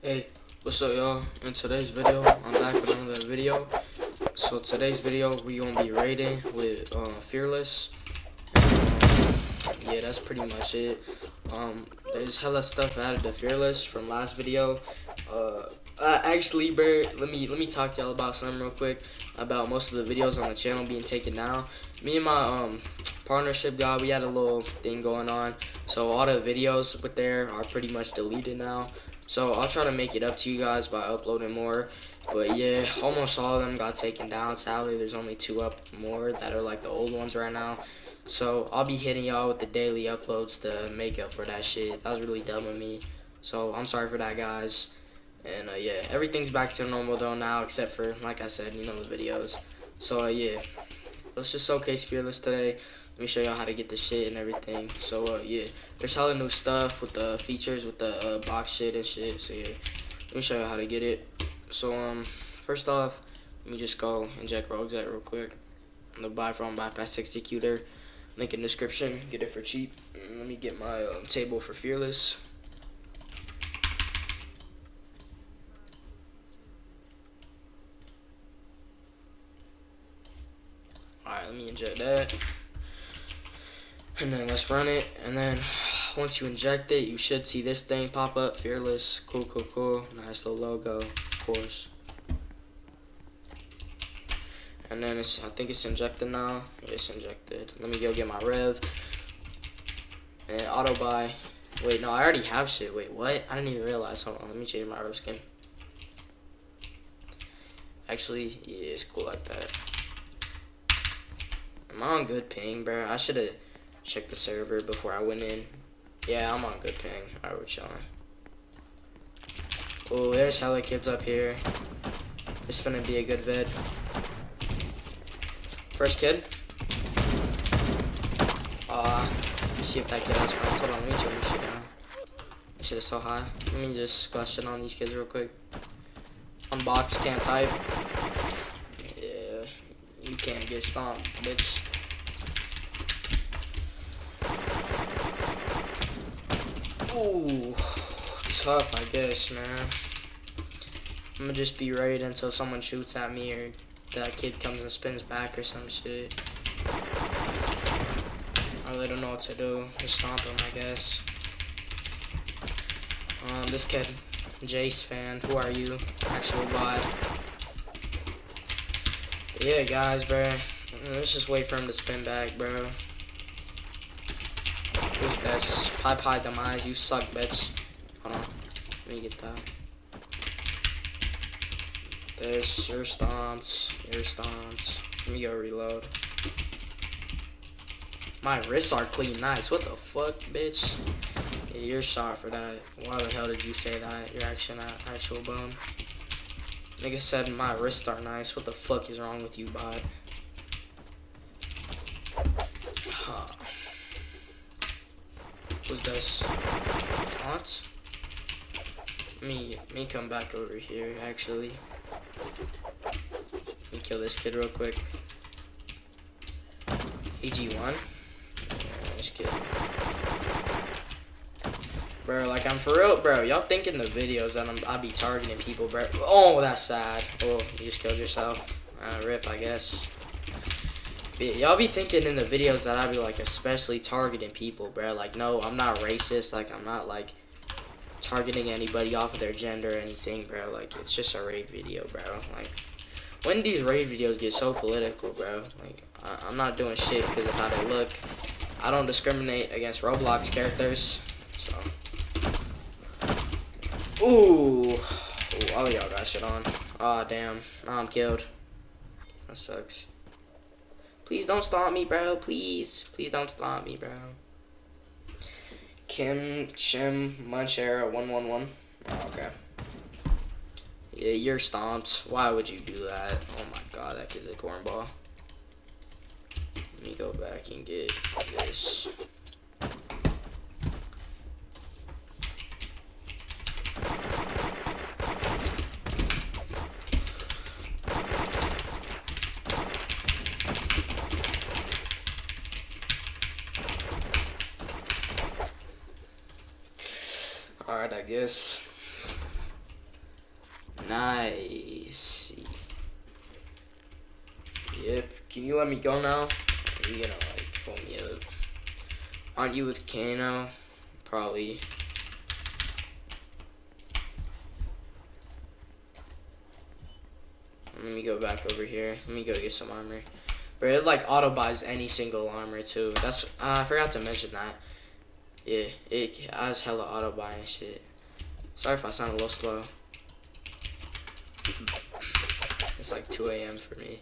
Hey, what's up y'all? In today's video, I'm back with another video. So today's video, we gonna be raiding with Fearless. Yeah, that's pretty much it. There's hella stuff added to Fearless from last video. Actually, bro, let me talk to y'all about something real quick about most of the videos on the channel being taken down. Me and my partnership guy, we had a little thing going on, so all the videos with there are pretty much deleted now. So I'll try to make it up to you guys by uploading more. But yeah, almost all of them got taken down. Sadly, there's only 2 up more that are like the old ones right now. So I'll be hitting y'all with the daily uploads to make up for that shit. That was really dumb of me. So I'm sorry for that, guys. And yeah, everything's back to normal though now, except for, like I said, the videos. So yeah, let's just showcase Fearless today. Let me show y'all how to get the shit and everything. So yeah, there's hella new stuff with the features, with the box shit and shit. So yeah, let me show you how to get it. So first off, let me just go inject rogues at real quick. The Byfron bypass executor, link in description. Get it for cheap. And let me get my table for Fearless. Alright, let me inject that. And then let's run it. And then once you inject it, you should see this thing pop up. Fearless. Cool, cool, cool. Nice little logo, of course. And then I think it's injected now. Yeah, it's injected. Let me go get my rev. And auto buy. Wait, no, I already have shit. Wait, what? I didn't even realize. Hold on, let me change my rev skin. Actually, yeah, it's cool like that. Am I on good ping, bro? I should have checked the server before I went in. Yeah, I'm on good ping. Alright, we're chilling. Oh, there's hella kids up here. It's gonna be a good vid. First kid. Let me see if that kid has friends. Hold on, let me turn this shit down. This shit is so high. Let me just splash it on these kids real quick. Unbox, can't type. Yeah, you can't get stomped, bitch. Ooh, tough, I guess, man. I'm gonna just be ready until someone shoots at me or that kid comes and spins back or some shit. I really don't know what to do. Just stomp him, I guess. This kid, Jace fan, who are you? Actual god. Yeah, guys, bro. Let's just wait for him to spin back, bro. Who's this? Pie demise, you suck, bitch. Hold on. Let me get that. This, you're stomped. You're stomped. Let me go reload. My wrists are clean, nice. What the fuck, bitch? Yeah, you're shot for that. Why the hell did you say that? You're actually not actual bum. Nigga said my wrists are nice. What the fuck is wrong with you, bot? Huh. Who's this? What? Me come back over here, actually. Let me kill this kid real quick. AG1. This kid. Bro, like, I'm for real, bro. Y'all think in the videos that I be targeting people, bro. Oh, that's sad. Oh, you just killed yourself. Rip, I guess. Y'all be thinking in the videos that I be, like, especially targeting people, bro. Like, no, I'm not racist. Like, I'm not, like, targeting anybody off of their gender or anything, bro. Like, it's just a raid video, bro. Like, when these raid videos get so political, bro, like, I'm not doing shit because of how they look. I don't discriminate against Roblox characters, so. Ooh, all y'all got shit on. Aw, damn. Now I'm killed. That sucks. Please don't stomp me, bro. Please. Please don't stomp me, bro. Kim Chim Munchera 111. Oh, okay. Yeah, you're stomped. Why would you do that? Oh my god, that kid's a cornball. Let me go back and get this. Alright, I guess. Nice. Yep. Can you let me go now? Are you gonna like pull me up? Aren't you with Kano? Probably. Let me go back over here. Let me go get some armor. But it like auto buys any single armor too. That's I forgot to mention that. Yeah, it has hella auto buy and shit. Sorry if I sound a little slow. It's like 2 a.m. for me.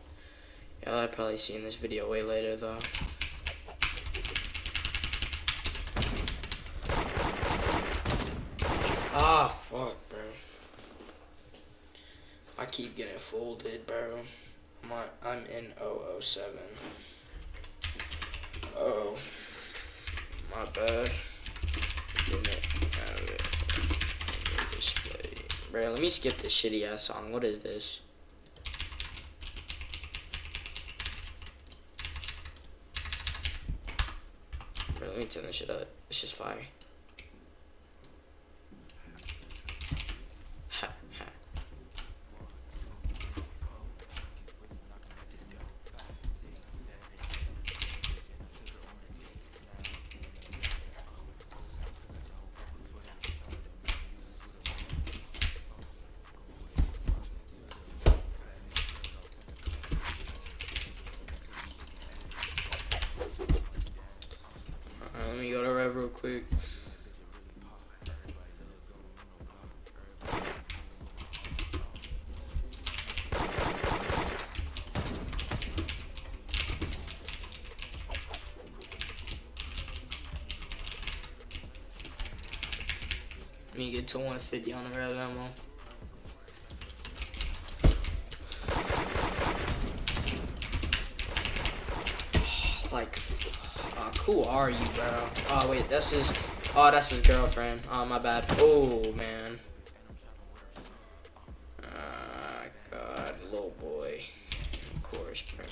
Y'all have probably seen this video way later though. Ah, fuck, bro. I keep getting folded, bro. I'm in 007. Oh, my bad. Didn't have it. Display. Bro, let me skip this shitty ass song. What is this? Bro, let me turn this shit up. It's just fire. Let me go to Rev real quick. Let me get to 150 on the Rev ammo. Like, who are you, bro? Oh wait, that's his girlfriend. Oh my bad. Oh man. God, little boy. Of course, bro.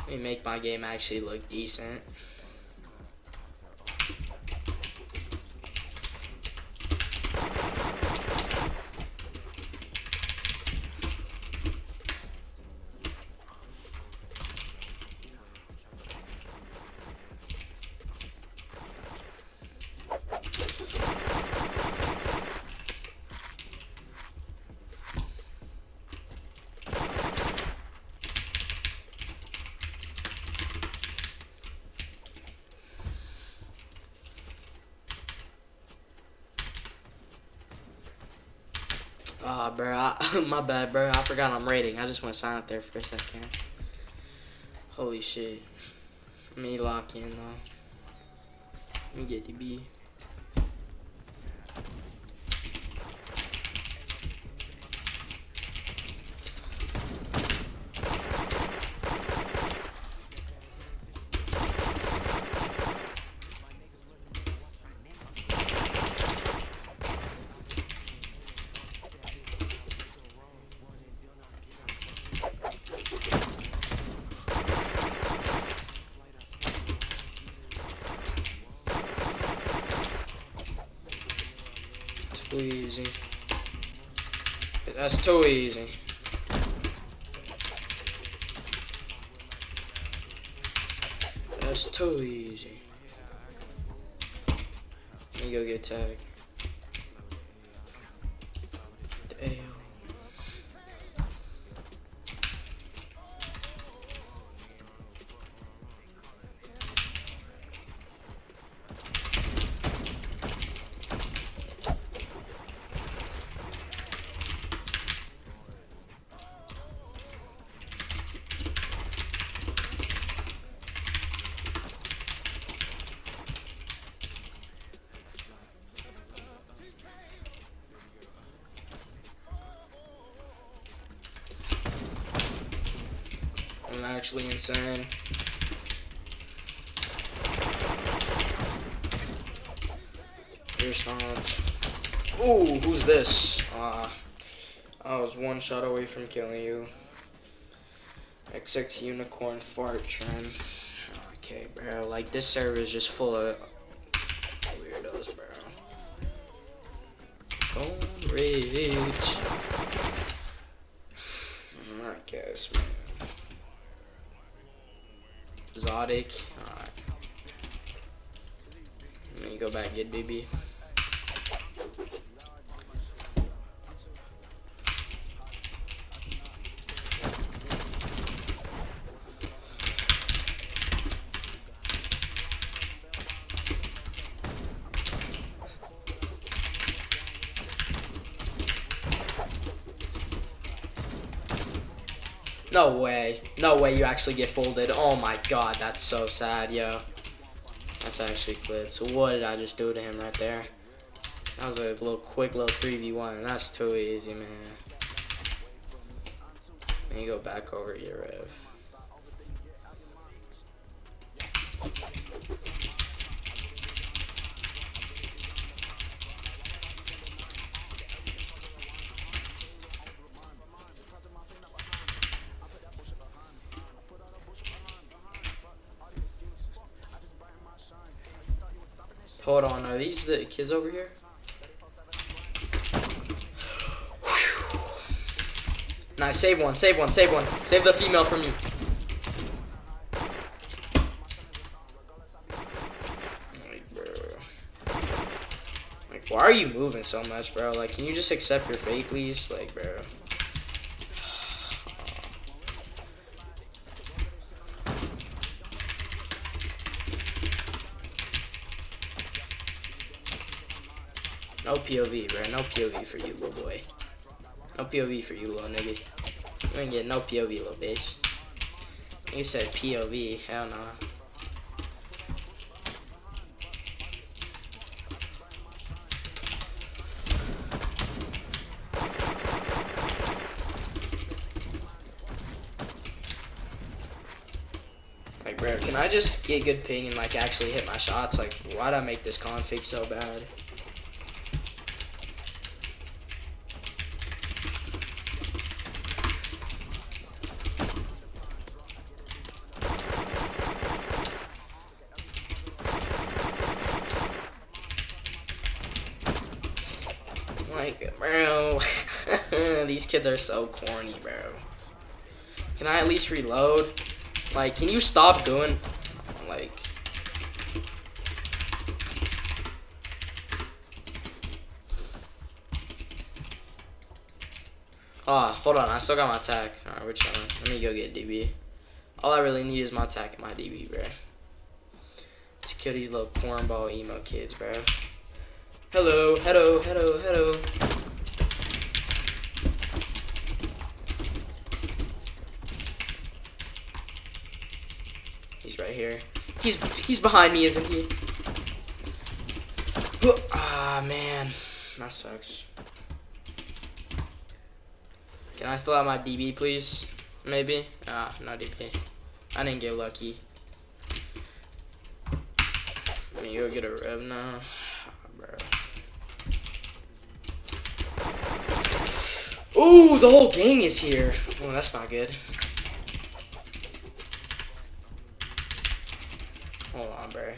Let me make my game actually look decent. Ah, bro, my bad, bro. I forgot I'm raiding. I just went silent there for a second. Holy shit. Let me lock in, though. Let me get DB. Too easy. That's too easy. That's too easy. Let me go get tagged. Damn. I'm actually insane. Here's Hans. Ooh, who's this? I was one shot away from killing you. XX Unicorn Fart Trend. Okay, bro. Like, this server is just full of weirdos. Going rich. I guess, man. Exotic. Alright. Let me go back and get BB. No way. No way you actually get folded. Oh my god, that's so sad, yo. That's actually clipped. So what did I just do to him right there? That was a quick little 3v1. That's too easy, man. Let me go back over your rev. Hold on, are these the kids over here? Whew. Nice, save one, save one, save one. Save the female for me. Like, bro. Like, why are you moving so much, bro? Like, can you just accept your fate, please? Like, bro. No POV, bro. No POV for you, little boy. No POV for you, little nigga. You ain't getting no POV, little bitch. You said POV. Hell no. Like, bro, can I just get good ping and, like, actually hit my shots? Like, why'd I make this config so bad? Like, bro, these kids are so corny, bro. Can I at least reload? Like, can you stop doing, like... Oh, hold on, I still got my attack. Alright, we're chilling. Let me go get DB. All I really need is my attack and my DB, bro. To kill these little cornball emo kids, bro. Hello, hello, hello, hello. He's right here. He's behind me, isn't he? Ah, man. That sucks. Can I still have my DB, please? Maybe? Ah, no DB. I didn't get lucky. Let me go get a rev now. Bro. Ooh, the whole gang is here. Oh, that's not good. Hold on, bro.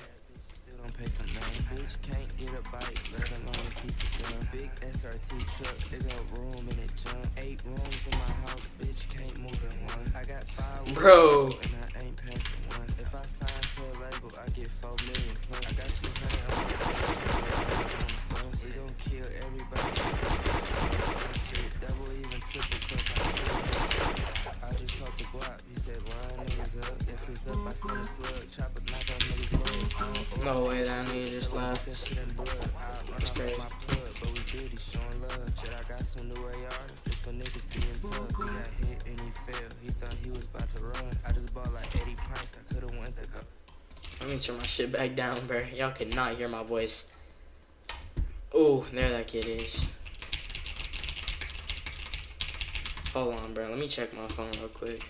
Bitch can't get a bite, let alone a piece of gum. Big SRT truck, they got room in it, jump. 8 rooms in my house, bitch can't move in one. I got 5 bro. And I ain't passing one. If I sign to a label, I get 4 million plus. I got 200 on the we gon' kill everybody. Shit, double even triple cause I just talked to Guap, he said line niggas up. If it's up, I send a slug, chop it, knock out niggas low. No way, that nigga just left. That's crazy. But we did, he's showing love. Shit, I got some new AR. Just for niggas being tough. He got hit and he failed. He thought he was about to run. I just bought like 80 pints. I could've went to go. Let me turn my shit back down, bro. Y'all could not hear my voice. Ooh, there that kid is. Hold on, bro. Let me check my phone real quick.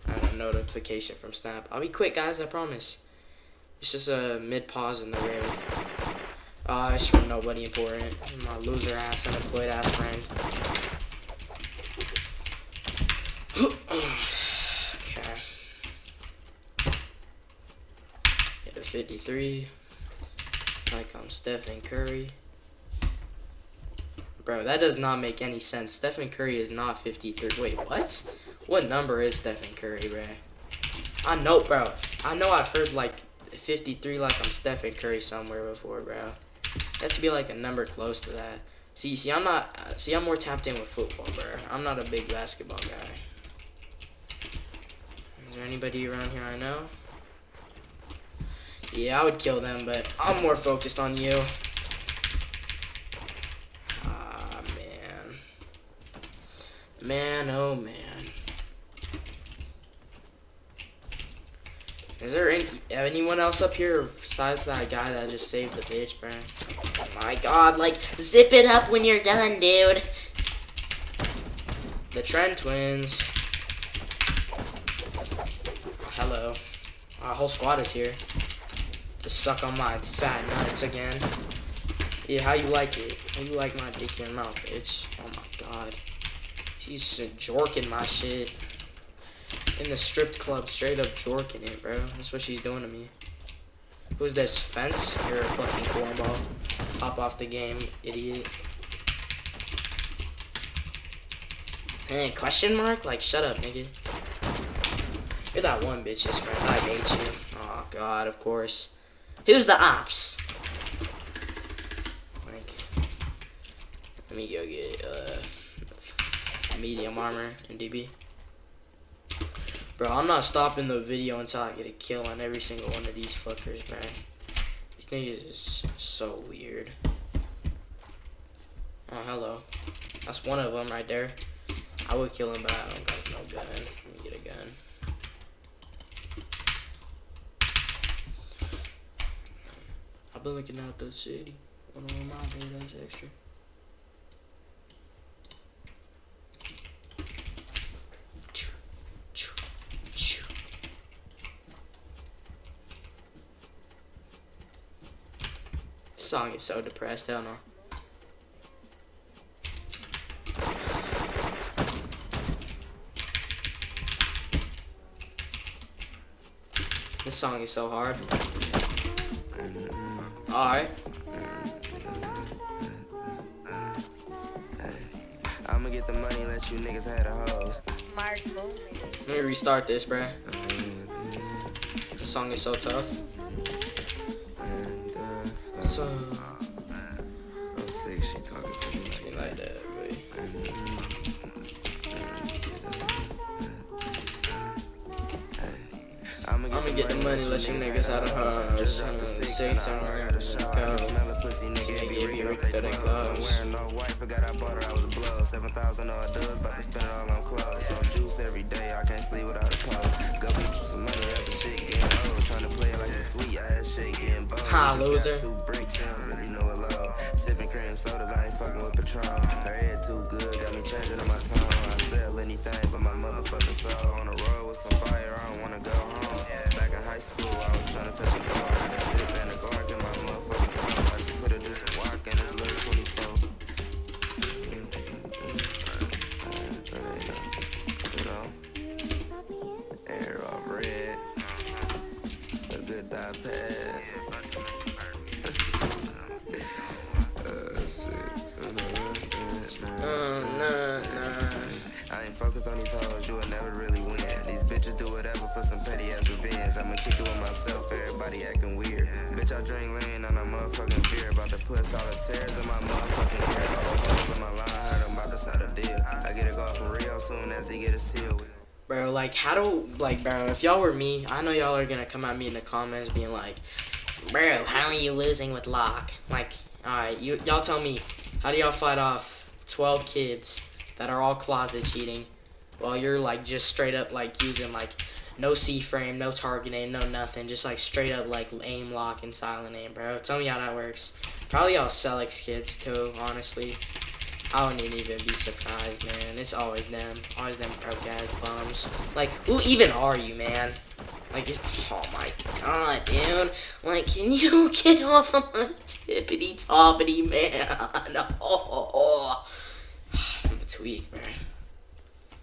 I have a notification from Snap. I'll be quick, guys. I promise. It's just a mid-pause in the raid. It's from nobody important. My loser ass, unemployed ass friend. Okay. Hit a 53. Like I'm Stephen Curry. Bro, that does not make any sense. Stephen Curry is not 53. Wait, what? What number is Stephen Curry, bro? I know, bro. I know I've heard, like, 53 like I'm Stephen Curry somewhere before, bro. It has to be, like, a number close to that. See, I'm more tapped in with football, bro. I'm not a big basketball guy. Is there anybody around here I know? Yeah, I would kill them, but I'm more focused on you. Ah, man. Man, oh, man. Is there anyone else up here besides that guy that just saved the bitch, bro? Oh my god, like, zip it up when you're done, dude. The Trent twins. Hello. Our whole squad is here. Just suck on my fat nuts again. Yeah, how you like it? How you like my dick in your mouth, bitch? Oh my god. She's jorking my shit. In the stripped club, straight up jorking it, bro. That's what she's doing to me. Who's this? Fence? You're a fucking cornball. Hop off the game, idiot. Man, question mark? Like, shut up, nigga. You're that one bitch's friend. I hate you. Oh, God, of course. Who's the ops? Like, let me go get, medium armor and DB. Bro, I'm not stopping the video until I get a kill on every single one of these fuckers, bro. These niggas is so weird. Oh, hello. That's one of them right there. I would kill him, but I don't got no gun. Let me get a gun. I've been looking out the city. One of my dude, that's extra. This song is so depressed, hell no. This song is so hard. Alright. I'ma get the money and let you niggas have the hoes. Let me restart this, bruh. This song is so tough. So, oh, sick, she talking to me like that, boy. I'ma get the money, let you niggas out of her. Just 6 somewhere to go. Nigga, give you a cut and close. Wearing no white, forgot I bought her, I was a blow. 7,000 all does, about to spend it all on clothes. On juice every day, I can't sleep without a cold. Go get you some money, after shit getting old. Trying to play it like a sweet ass shit getting bold. Ha, loser. 2 bricks, I don't really know it low. Sipping cream sodas, I ain't fucking with Patron. Her head too good, got me changing on my tone. I sell anything but my motherfucking soul. On the road with some fire, I don't wanna go home. Back in high school, I was trying to touch a bar. I got sip and a Glock in my motherfucking car. I just put her through some walk in this little 24. Put on air off red. A good dot pad. I ain't focused on these hoes, you will never really win. These bitches do whatever for some petty ass revenge. I'ma kick it with myself, everybody acting weird. Bitch, I drink lean on a motherfucking beer. About to put solitaires in my motherfucking hair. All hoes in my line, heard I'm about to start a deal. I get a call from Rio soon as he get a seal. Bro, like, bro, if y'all were me, I know y'all are gonna come at me in the comments being like, bro, how are you losing with Locke? Like, alright, y'all tell me, how do y'all fight off 12 kids that are all closet cheating while you're, like, just straight up, like, using, like, no C-frame, no target aim, no nothing, just, like, straight up, like, aim lock and silent aim, bro. Tell me how that works. Probably all Celix kids, too, honestly. I wouldn't even be surprised, man. It's always them broke ass bums. Like, who even are you, man? Like, oh my god, dude. Like, can you get off of my tippity toppity, man? Oh. It's weak, man.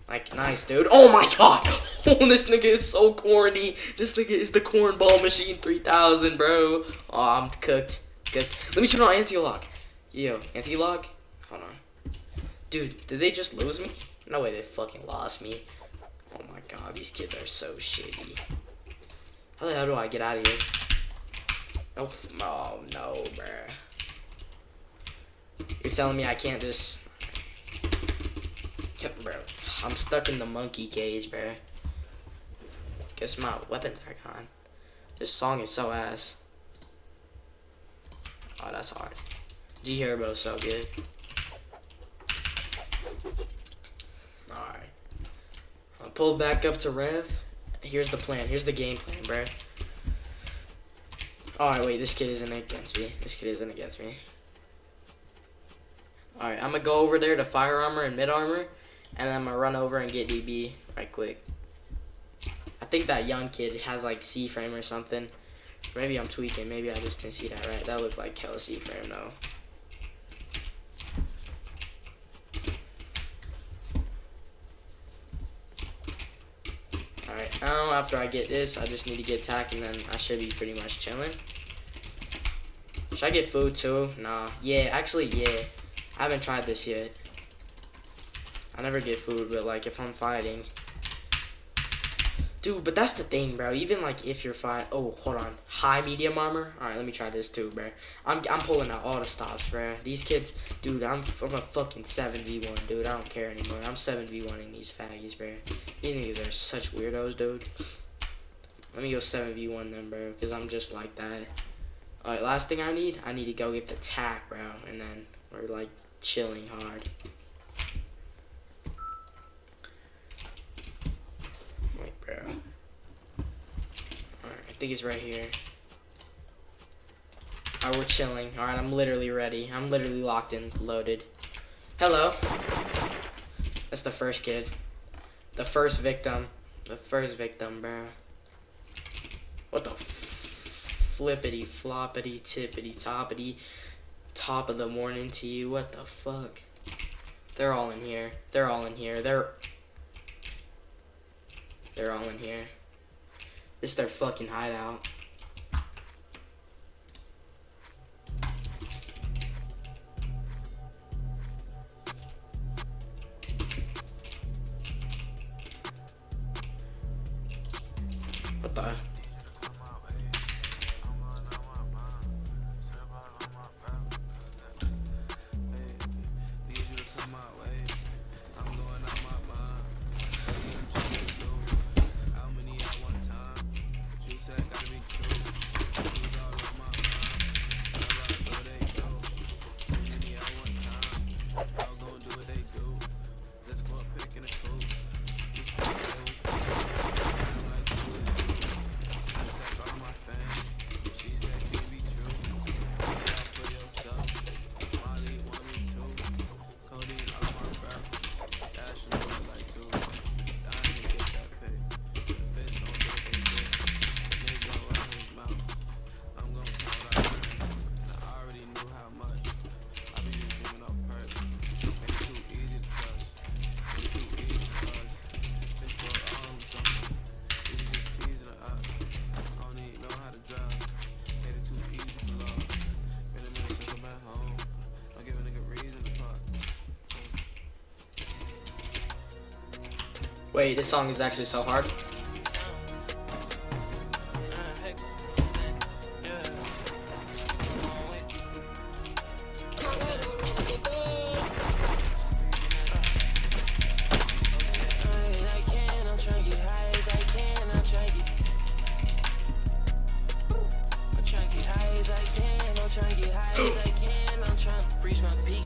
Like, nice, dude. Oh my god. Oh, this nigga is so corny. This nigga is the cornball machine 3000, bro. Oh, I'm cooked. Let me turn on anti-lock. Yo, anti-lock? Hold on. Dude, did they just lose me? No way they fucking lost me. Oh my god, these kids are so shitty. How the hell do I get out of here? Oh, oh no, bruh. You're telling me I can't just... Bro, I'm stuck in the monkey cage, bruh. Guess my weapons are gone. This song is so ass. Oh, that's hard. G-Herbo's so good. Alright. I'll pull back up to Rev. Here's the plan. Here's the game plan, bruh. Alright, wait. This kid isn't against me. This kid isn't against me. Alright, I'm gonna go over there to fire armor and mid armor. And then I'm gonna run over and get DB right quick. I think that young kid has like C-frame or something. Maybe I'm tweaking. Maybe I just didn't see that right. That looked like hella C-frame though. Alright, now after I get this, I just need to get attack and then I should be pretty much chilling. Should I get food too? Nah. Yeah, actually, yeah. I haven't tried this yet. I never get food, but like if I'm fighting. Dude, but that's the thing, bro. Even like if you're fighting. Oh, hold on. High medium armor? Alright, let me try this too, bro. I'm pulling out all the stops, bro. These kids, dude, I'm a fucking 7v1, dude. I don't care anymore. I'm 7v1ing these faggies, bro. These niggas are such weirdos, dude. Let me go 7v1 them, bro, because I'm just like that. Alright, last thing I need to go get the tack, bro. And then we're like chilling hard. Wait, bro. Alright, I think it's right here. Alright, we're chilling. Alright, I'm literally ready. I'm literally locked in, loaded. Hello. That's the first kid. The first victim. The first victim, bro. What the flippity floppity tippity toppity top of the morning to you? What the fuck? They're all in here. They're all in here. They're all in here. This is their fucking hideout. What the? Wait, this song is actually so hard.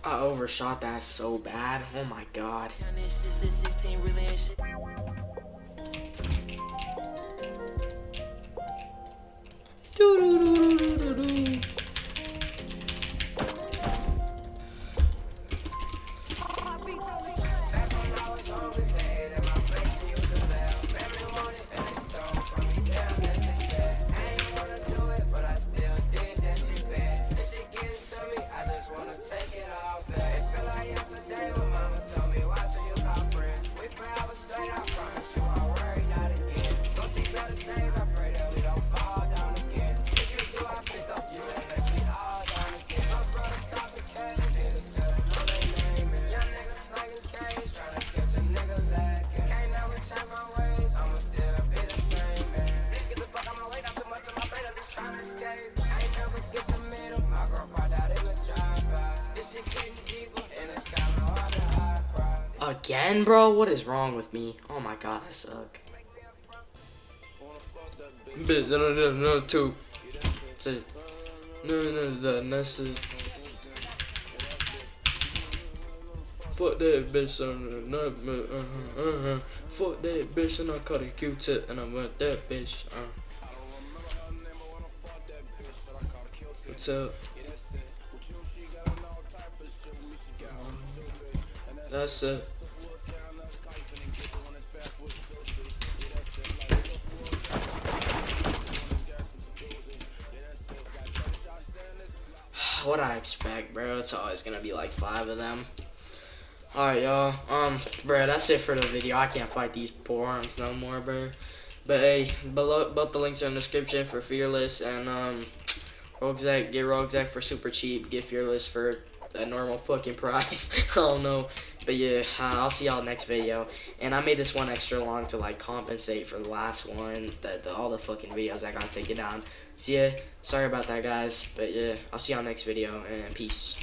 I overshot that so bad. Oh my god. Again, bro? What is wrong with me? Oh my god, I suck. No, two. That's it. No, that's it. Fuck that bitch on fuck that bitch and I caught a Q-tip and I went that bitch. What's up? That's it. What I expect, bro? It's always gonna be like 5 of them. Alright, y'all. Bro, that's it for the video. I can't fight these poor arms no more, bro. But hey, both the links are in the description for Fearless and Roguezack. Get Roguezack for super cheap. Get Fearless for a normal fucking price. I don't know. But yeah, I'll see y'all next video. And I made this one extra long to like compensate for the last one. All the fucking videos I gotta take it down. So yeah, sorry about that, guys. But yeah, I'll see y'all next video and peace.